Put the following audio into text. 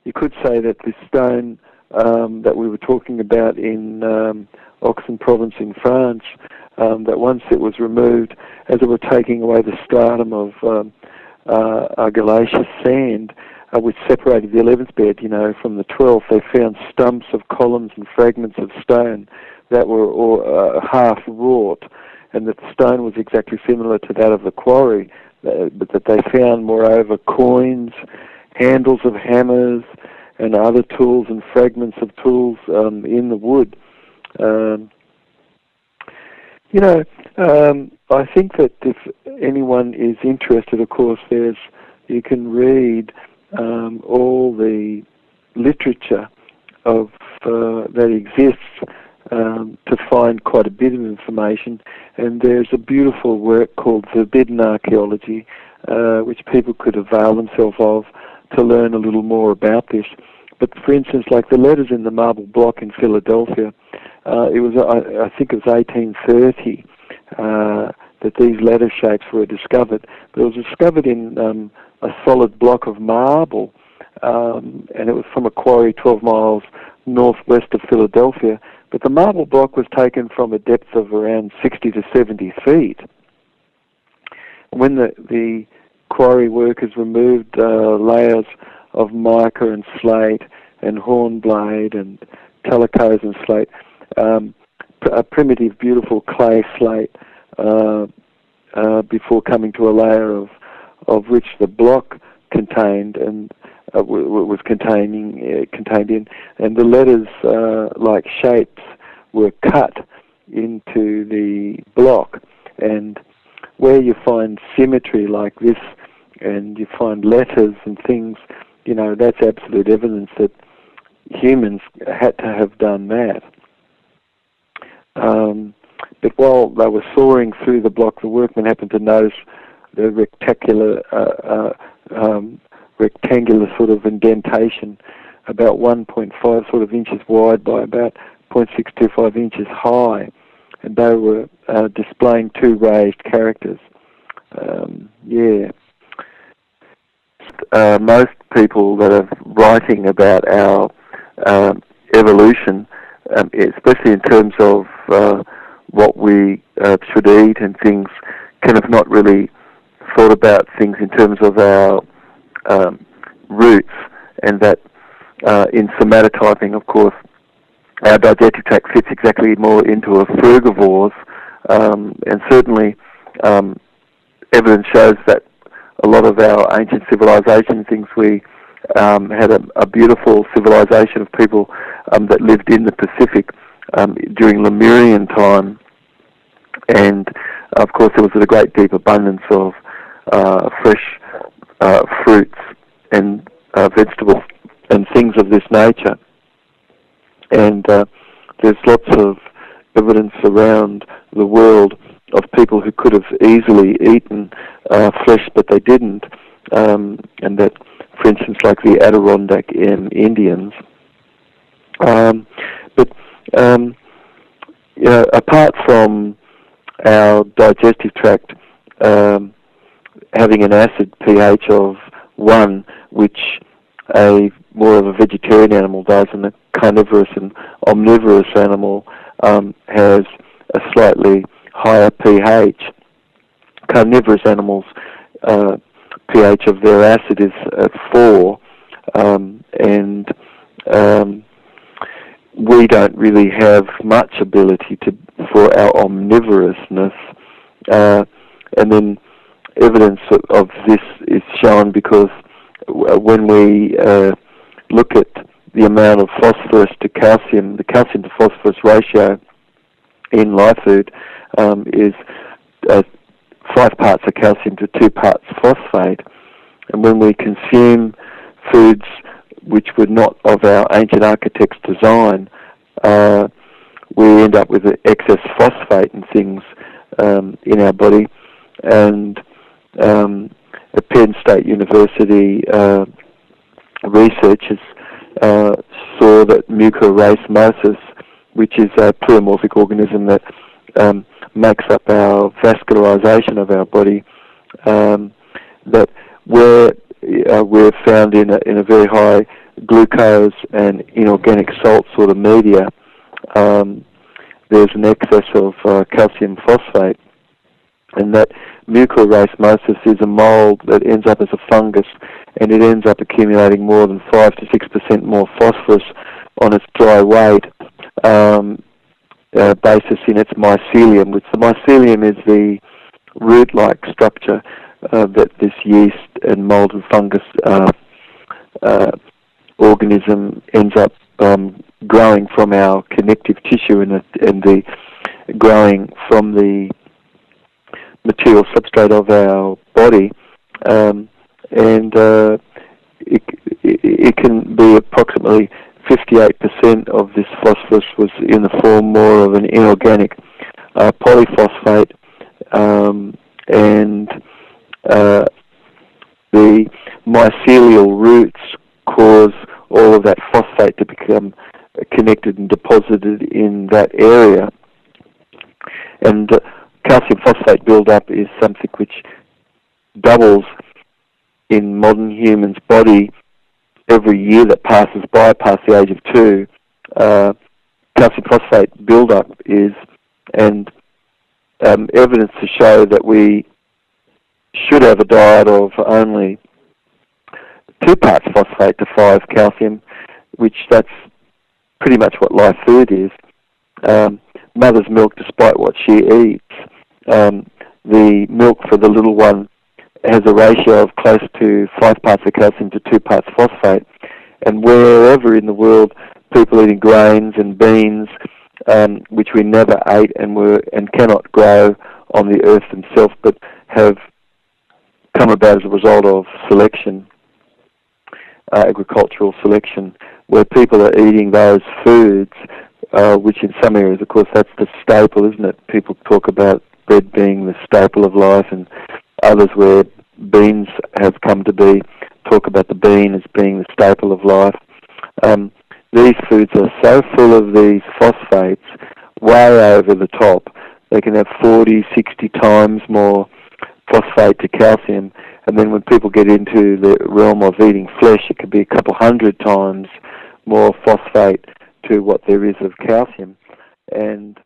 you could say that this stone that we were talking about in Oxen province in France, that once it was removed, as it were taking away the stratum of argillaceous sand, which separated the 11th bed, from the 12th, they found stumps of columns and fragments of stone that were half wrought, and that the stone was exactly similar to that of the quarry, but that they found, moreover, coins, handles of hammers, and other tools and fragments of tools in the wood. I think that if anyone is interested, of course, you can read all the literature that exists to find quite a bit of information, and there's a beautiful work called Forbidden Archaeology, which people could avail themselves of to learn a little more about this. But for instance, like the letters in the marble block in Philadelphia, I think it was 1830 that these letter shapes were discovered. But it was discovered in a solid block of marble, and it was from a quarry 12 miles northwest of Philadelphia. But the marble block was taken from a depth of around 60 to 70 feet. When the quarry workers removed layers of mica and slate and hornblende and talcose and slate, a primitive, beautiful clay slate, before coming to a layer of which the block contained and was contained in, and the letters like shapes were cut into the block. And where you find symmetry like this, and you find letters and things, that's absolute evidence that humans had to have done that. But while they were sawing through the block, the workmen happened to notice the rectangular sort of indentation, about 1.5 sort of inches wide by about 0.625 inches high, and they were displaying two raised characters. Most people that are writing about our evolution, especially in terms of what we should eat and things, kind of not really thought about things in terms of our roots, and that in somatotyping, of course, our digestive tract fits exactly more into a frugivore's, and certainly evidence shows that a lot of our ancient civilization things, we had a beautiful civilization of people that lived in the Pacific during Lemurian time, and of course there was a great deep abundance of fresh fruits and vegetables and things of this nature. And there's lots of evidence around the world of people who could have easily eaten flesh, but they didn't. And that, for instance, like the Adirondack Indians. Apart from our digestive tract having an acid pH of 1, which more of a vegetarian animal does, and a carnivorous and omnivorous animal has a slightly higher pH. Carnivorous animals' pH of their acid is at 4, and we don't really have much ability for our omnivorousness. And then evidence of this is shown because when we look at the amount of phosphorus to calcium, the calcium to phosphorus ratio in Lifefood is 5 parts of calcium to 2 parts phosphate. And when we consume foods which were not of our ancient architect's design, we end up with excess phosphate and things in our body. And at Penn State University, researchers saw that mucoracemiosis, which is a pleomorphic organism that makes up our vascularization of our body, that we're found in a very high glucose and inorganic salt sort of media, there's an excess of calcium phosphate, and that mucorracemiosis is a mold that ends up as a fungus, and it ends up accumulating more than 5 to 6% more phosphorus on its dry weight basis in its mycelium, which the mycelium is the root-like structure that this yeast and mold and fungus organism ends up growing from our connective tissue and the growing from the material substrate of our body, and it can be approximately 58% of this phosphorus was in the form more of an inorganic polyphosphate, and the mycelial roots cause all of that phosphate to become connected and deposited in that area. And calcium phosphate buildup is something which doubles in modern humans' body every year that passes by past the age of 2. Calcium phosphate buildup is, and evidence to show that we should have a diet of only 2 parts phosphate to 5 calcium, which that's pretty much what Lifefood is. Mother's milk, despite what she eats, the milk for the little one has a ratio of close to 5 parts of calcium to 2 parts phosphate. And wherever in the world people eating grains and beans, which we never ate and cannot grow on the earth themselves, but have come about as a result of selection, agricultural selection, where people are eating those foods, which in some areas, of course, that's the staple, isn't it? People talk about bread being the staple of life, and others where beans have come to be talk about the bean as being the staple of life. These foods are so full of these phosphates, way over the top. They can have 40, 60 times more phosphate to calcium, and then when people get into the realm of eating flesh, it could be a couple hundred times more phosphate to what there is of calcium. And